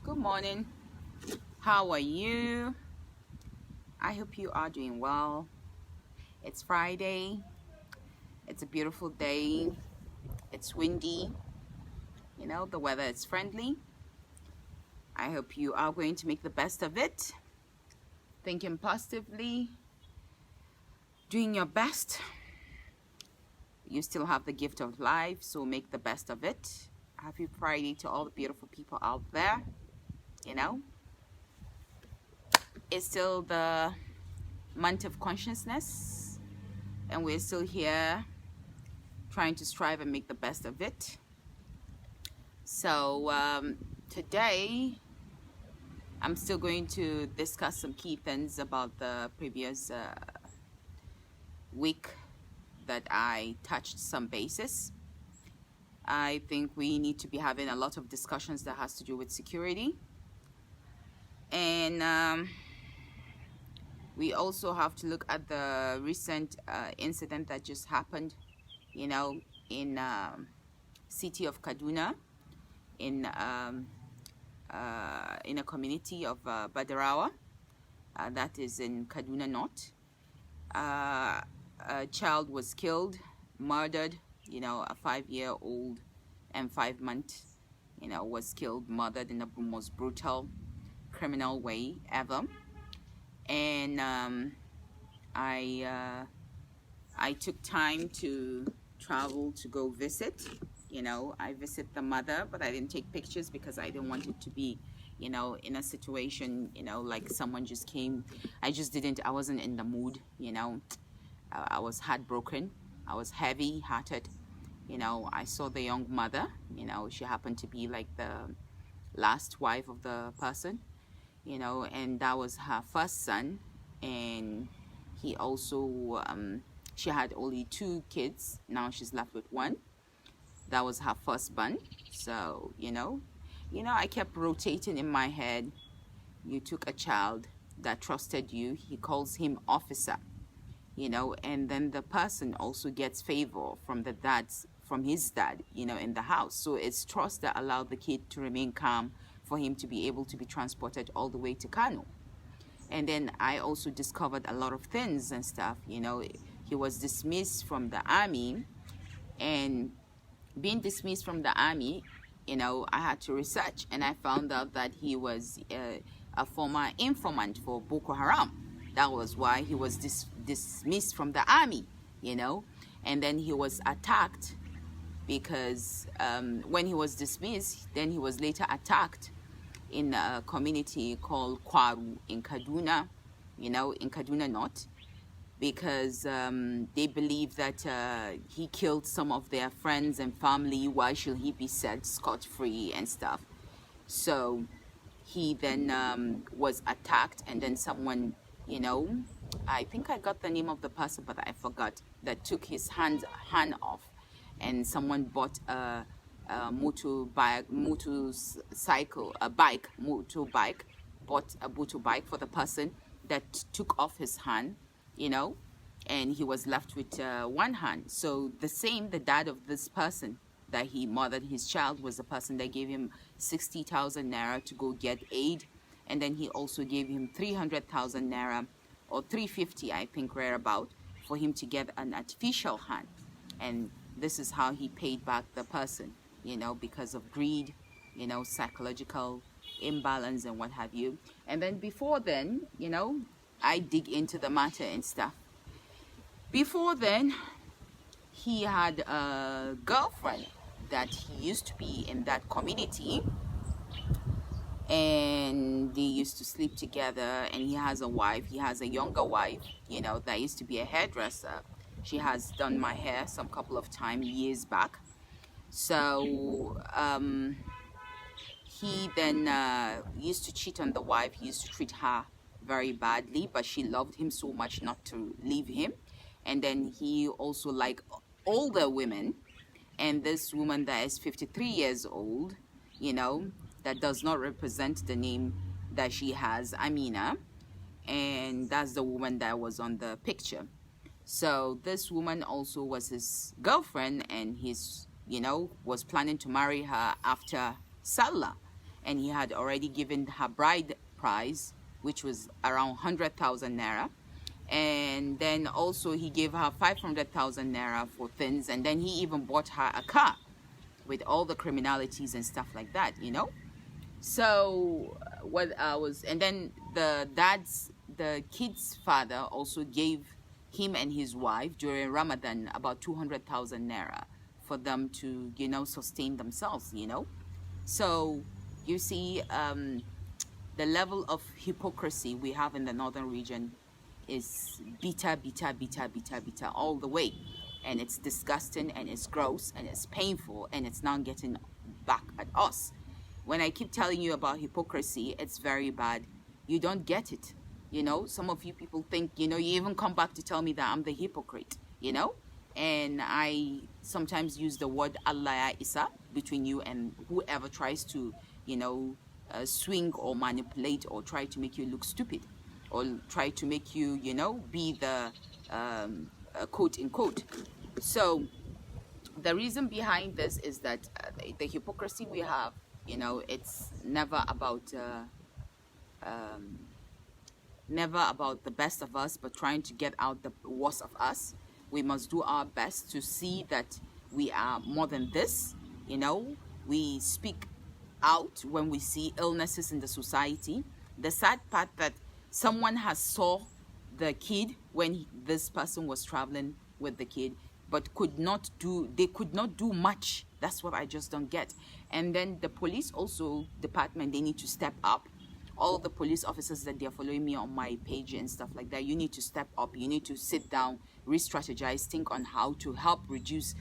Good morning. How are you? I hope you are doing well. It's Friday. It's a beautiful day. It's windy. The weather is friendly. I hope you are going to make the best of it. Thinking positively. Doing your best. You still have the gift of life, so make the best of it. Happy Friday to all the beautiful people out there. It's still the month of consciousness, and we're still here trying to strive and make the best of it. So today I'm still going to discuss some key things about the previous week that I touched some bases. I think we need to be having a lot of discussions that has to do with security, and we also have to look at the recent incident that just happened, in city of Kaduna, in a community of Badarawa, that is in Kaduna North. A child was killed, murdered, a 5-year-old and 5 months, was killed, murdered in the most brutal criminal way ever. And I took time to travel to go visit. I visit the mother, but I didn't take pictures because I didn't want it to be, in a situation, like someone just came. I wasn't in the mood, I was heartbroken. I was heavy-hearted. I saw the young mother. She happened to be like the last wife of the person, and that was her first son. And he also, she had only 2 kids. Now she's left with 1. That was her firstborn. So, I kept rotating in my head. You took a child that trusted you. He calls him officer. And then the person also gets favor from his dad, in the house. So it's trust that allowed the kid to remain calm for him to be able to be transported all the way to Kano. And then I also discovered a lot of things and stuff. He was dismissed from the army, and being dismissed from the army, I had to research, and I found out that he was a former informant for Boko Haram. That was why he was dismissed from the army, and then he was attacked because when he was dismissed, then he was later attacked in a community called Kwaru in Kaduna, in Kaduna North, because they believe that he killed some of their friends and family. Why should he be set scot-free and stuff? So he then was attacked, and then someone, I think I got the name of the person, but I forgot, that took his hand off, and someone bought a motorbike, bought a motorbike for the person that took off his hand, and he was left with 1 hand. So the dad of this person that he murdered his child was the person that gave him 60,000 naira to go get aid, and then he also gave him 300,000 naira, or 350, I think, about, for him to get an artificial hand. And this is how he paid back the person, because of greed, psychological imbalance and what have you. And then before then, I dig into the matter and stuff. Before then, he had a girlfriend that he used to be in that community, and they used to sleep together. And he has a wife. He has a younger wife, that used to be a hairdresser. She has done my hair some couple of times years back. So he then used to cheat on the wife. He used to treat her very badly, but she loved him so much not to leave him. And then he also liked older women, and this woman that is 53 years old, that does not represent the name that she has, Amina, and that's the woman that was on the picture. So this woman also was his girlfriend, and he's was planning to marry her after Salah. and he had already given her bride price, which was around 100,000 naira. And then also he gave her 500,000 naira for things, and then he even bought her a car with all the criminalities and stuff like that, you know. So what I was, and then the kid's father also gave him and his wife during Ramadan about 200,000 naira for them to, you know, sustain themselves, you know. So you see, the level of hypocrisy we have in the northern region is bitter all the way, and it's disgusting, and it's gross, and it's painful, and it's now getting back at us. When I keep telling you about hypocrisy, it's very bad. You don't get it, you know. Some of you people think, you know, you even come back to tell me that I'm the hypocrite, you know. And I sometimes use the word Allah Isa between you and whoever tries to, you know, swing or manipulate or try to make you look stupid, or try to make you, you know, be the quote unquote. So the reason behind this is that the hypocrisy we have, you know, it's never about the best of us, but trying to get out the worst of us. We must do our best to see that we are more than this, you know. We speak out when we see illnesses in the society. The sad part that someone has saw the kid when this person was traveling with the kid, but they could not do much. That's what I just don't get. And then the police also department, they need to step up. All the police officers that they're following me on my page and stuff like that, you need to step up. You need to sit down, re-strategize, think on how to help reduce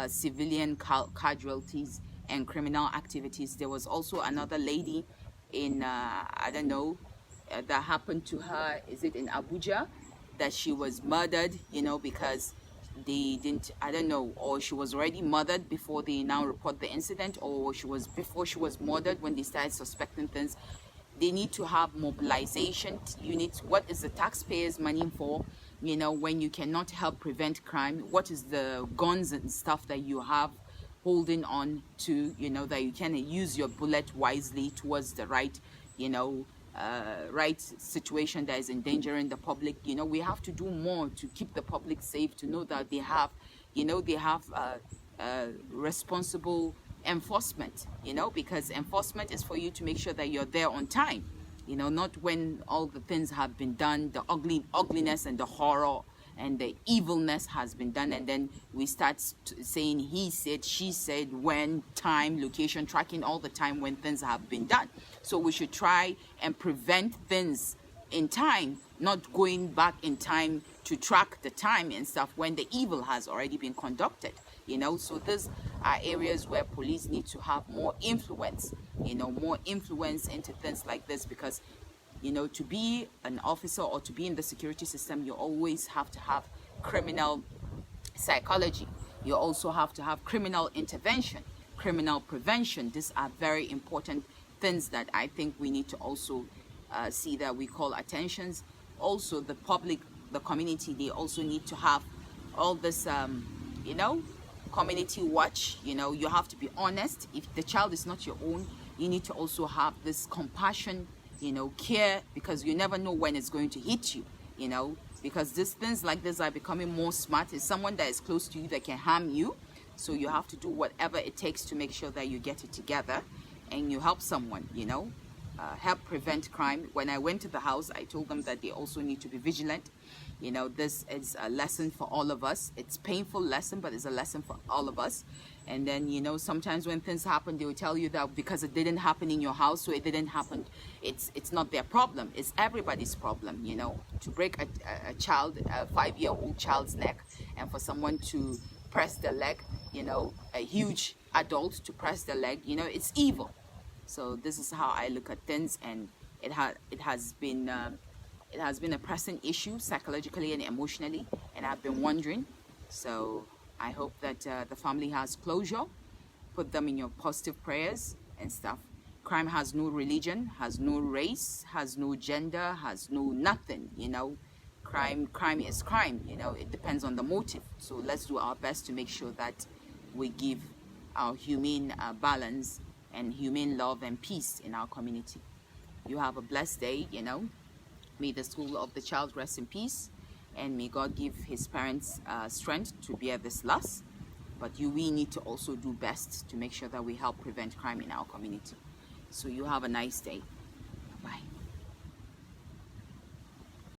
civilian casualties and criminal activities. There was also another lady in I don't know, that happened to her, is it in Abuja, that she was murdered, you know, because they didn't, I don't know, or she was already murdered before they now report the incident, or she was before she was murdered when they started suspecting things. They need to have mobilization. You need to, what is the taxpayers' money for? You know, when you cannot help prevent crime, what is the guns and stuff that you have holding on to, you know, that you can use your bullet wisely towards the right, you know, right situation that is endangering the public. You know, we have to do more to keep the public safe, to know that they have, you know, they have responsible enforcement, you know, because enforcement is for you to make sure that you're there on time, you know, not when all the things have been done, the ugliness and the horror and the evilness has been done, and then we start saying he said, she said, when, time, location, tracking all the time when things have been done. So we should try and prevent things in time, not going back in time to track the time and stuff when the evil has already been conducted, you know. So these are areas where police need to have more influence, you know, more influence into things like this, because, you know, to be an officer or to be in the security system, you always have to have criminal psychology. You also have to have criminal intervention, criminal prevention. These are very important things that I think we need to also see that we call attentions. Also, the public, the community, they also need to have all this, you know, community watch. You know, you have to be honest. If the child is not your own, you need to also have this compassion, you know, care, because you never know when it's going to hit you, you know, because these things like this are becoming more smart. It's someone that is close to you that can harm you. So you have to do whatever it takes to make sure that you get it together and you help someone, you know, help prevent crime. When I went to the house, I told them that they also need to be vigilant. You know, this is a lesson for all of us. It's a painful lesson, but it's a lesson for all of us. And then, you know, sometimes when things happen, they will tell you that because it didn't happen in your house, so it didn't happen. It's not their problem. It's everybody's problem, you know. To break a child, a 5-year-old child's neck, and for someone to press the leg, you know, a huge adult to press the leg, you know, it's evil. So this is how I look at things, and it has been a pressing issue psychologically and emotionally, and I've been wondering. So I hope that the family has closure. Put them in your positive prayers and stuff. Crime has no religion, has no race, has no gender, has no nothing, you know. Crime is crime, you know. It depends on the motive. So let's do our best to make sure that we give our humane balance and humane love and peace in our community. You have a blessed day, you know. May the soul of the child rest in peace, and may God give his parents strength to bear this loss. But we need to also do best to make sure that we help prevent crime in our community. So you have a nice day. Bye.